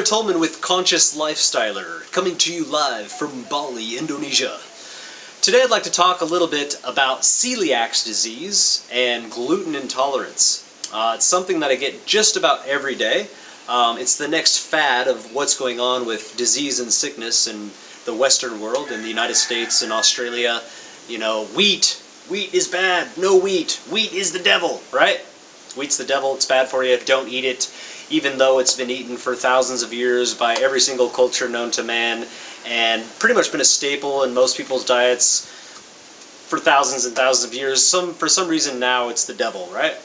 Tyler Tolman with Conscious Lifestyler, coming to you live from Bali, Indonesia. Today I'd like to talk a little bit about celiac disease and gluten intolerance. It's something that I get just about every day. It's the next fad of what's going on with disease and sickness in the Western world, in the United States and Australia. You know, wheat is bad, no wheat is the devil, right? Wheat's the devil, it's bad for you, don't eat it, even though it's been eaten for thousands of years by every single culture known to man, and pretty much been a staple in most people's diets for thousands and thousands of years. For some reason now it's the devil, right?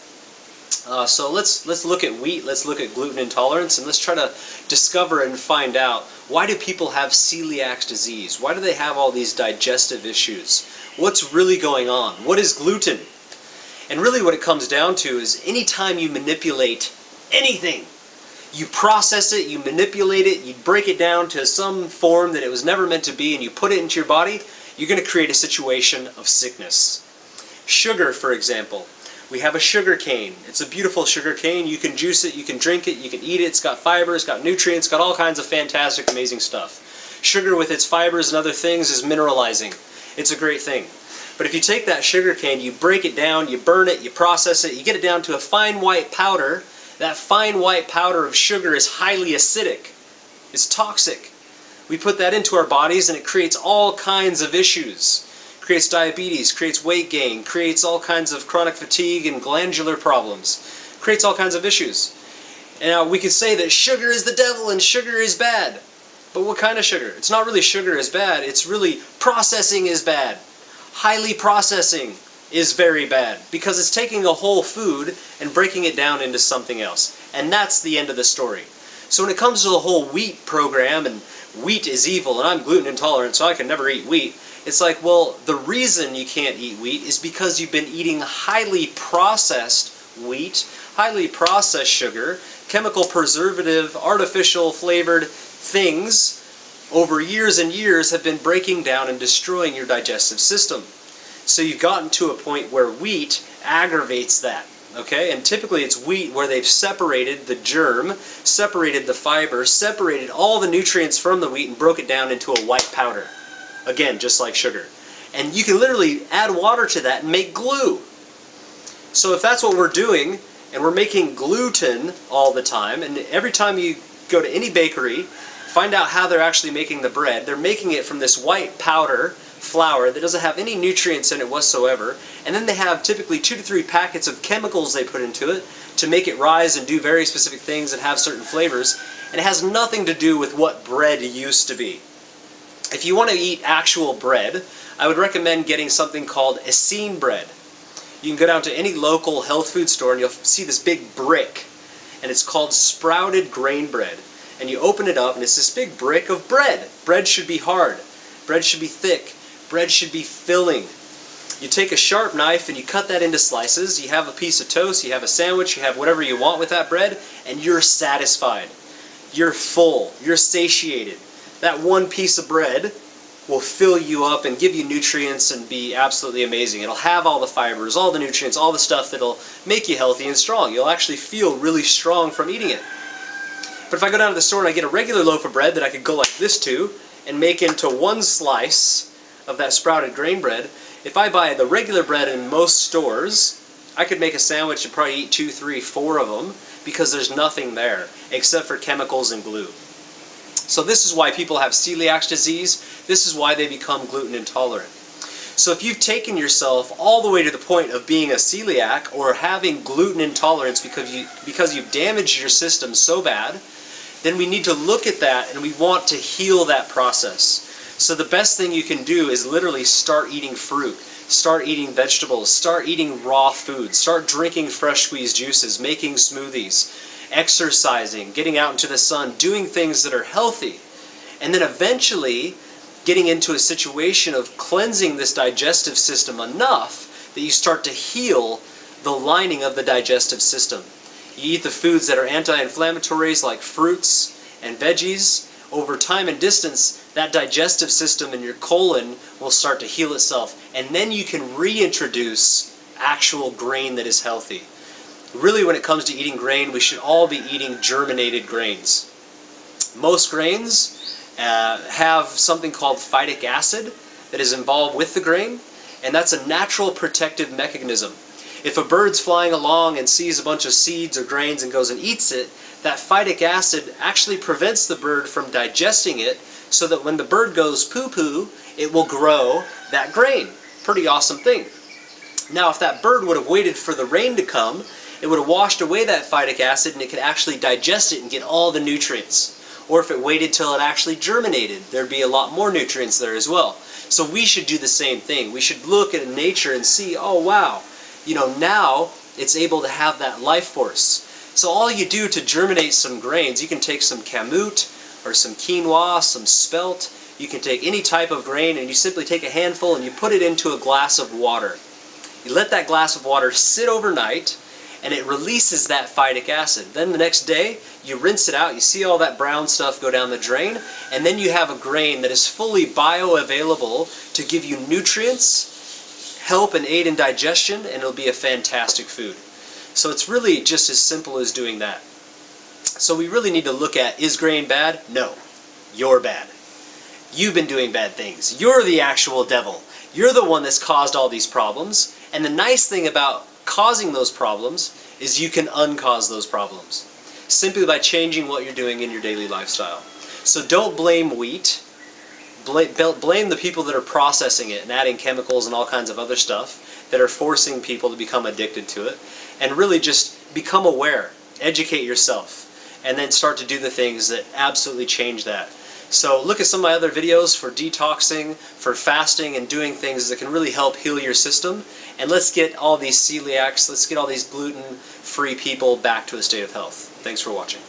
So let's look at wheat, let's look at gluten intolerance, and let's try to discover and find out, why do people have celiac disease? Why do they have all these digestive issues? What's really going on? What is gluten? And really what it comes down to is anytime you manipulate anything, you process it, you manipulate it, you break it down to some form that it was never meant to be, and you put it into your body, you're going to create a situation of sickness. Sugar, for example. We have a sugar cane. It's a beautiful sugar cane. You can juice it, you can drink it, you can eat it. It's got fiber, it's got nutrients, got all kinds of fantastic, amazing stuff. Sugar with its fibers and other things is mineralizing. It's a great thing. But if you take that sugar cane, you break it down, you burn it, you process it, you get it down to a fine white powder. That fine white powder of sugar is highly acidic. It's toxic. We put that into our bodies and it creates all kinds of issues. Creates diabetes, creates weight gain, creates all kinds of chronic fatigue and glandular problems. Creates all kinds of issues. And now we could say that sugar is the devil and sugar is bad. But what kind of sugar? It's not really sugar is bad, it's really processing is bad. Highly processing is very bad because it's taking a whole food and breaking it down into something else. And that's the end of the story. So when it comes to the whole wheat program, and wheat is evil, and I'm gluten intolerant so I can never eat wheat, it's like, well, the reason you can't eat wheat is because you've been eating highly processed wheat, highly processed sugar, chemical preservative, artificial flavored things over years and years have been breaking down and destroying your digestive system. So you've gotten to a point where wheat aggravates that, okay? And typically it's wheat where they've separated the germ, separated the fiber, separated all the nutrients from the wheat and broke it down into a white powder. Again, just like sugar. And you can literally add water to that and make glue. So if that's what we're doing, and we're making gluten all the time, and every time you go to any bakery, find out how they're actually making the bread. They're making it from this white powder flour that doesn't have any nutrients in it whatsoever, and then they have typically 2 to 3 packets of chemicals they put into it to make it rise and do very specific things and have certain flavors, and it has nothing to do with what bread used to be. If you want to eat actual bread, I would recommend getting something called Essene bread. You can go down to any local health food store and you'll see this big brick, and it's called sprouted grain bread. And you open it up and it's this big brick of bread. Bread should be hard. Bread should be thick. Bread should be filling. You take a sharp knife and you cut that into slices. You have a piece of toast, you have a sandwich, you have whatever you want with that bread, and you're satisfied. You're full. You're satiated. That one piece of bread will fill you up and give you nutrients and be absolutely amazing. It'll have all the fibers, all the nutrients, all the stuff that'll make you healthy and strong. You'll actually feel really strong from eating it. But if I go down to the store and I get a regular loaf of bread that I could go like this to and make into one slice of that sprouted grain bread, if I buy the regular bread in most stores, I could make a sandwich and probably eat 2, 3, 4 of them because there's nothing there except for chemicals and glue. So this is why people have celiac disease. This is why they become gluten intolerant. So if you've taken yourself all the way to the point of being a celiac or having gluten intolerance because you've damaged your system so bad, then we need to look at that and we want to heal that process. So the best thing you can do is literally start eating fruit, start eating vegetables, start eating raw food, start drinking fresh squeezed juices, making smoothies, exercising, getting out into the sun, doing things that are healthy, and then eventually getting into a situation of cleansing this digestive system enough that you start to heal the lining of the digestive system. You eat the foods that are anti-inflammatories like fruits and veggies. Over time and distance, that digestive system in your colon will start to heal itself, and then you can reintroduce actual grain that is healthy. Really, when it comes to eating grain, we should all be eating germinated grains. Most grains have something called phytic acid that is involved with the grain, and that's a natural protective mechanism. If a bird's flying along and sees a bunch of seeds or grains and goes and eats it, that phytic acid actually prevents the bird from digesting it, so that when the bird goes poo-poo, it will grow that grain. Pretty awesome thing. Now, if that bird would have waited for the rain to come, it would have washed away that phytic acid and it could actually digest it and get all the nutrients. Or if it waited till it actually germinated, there'd be a lot more nutrients there as well. So we should do the same thing. We should look at nature and see, oh wow, now it's able to have that life force. So all you do to germinate some grains, you can take some kamut or some quinoa, some spelt. You can take any type of grain and you simply take a handful and you put it into a glass of water. You let that glass of water sit overnight, and it releases that phytic acid. Then the next day, you rinse it out, you see all that brown stuff go down the drain, and then you have a grain that is fully bioavailable to give you nutrients, help and aid in digestion, and it'll be a fantastic food. So it's really just as simple as doing that. So we really need to look at, is grain bad? No. You're bad. You've been doing bad things. You're the actual devil. You're the one that's caused all these problems, and the nice thing about causing those problems is you can uncause those problems simply by changing what you're doing in your daily lifestyle. So don't blame wheat. Blame the people that are processing it and adding chemicals and all kinds of other stuff that are forcing people to become addicted to it. And really just become aware, educate yourself, and then start to do the things that absolutely change that. So look at some of my other videos for detoxing, for fasting, and doing things that can really help heal your system. And let's get all these celiacs, let's get all these gluten-free people back to a state of health. Thanks for watching.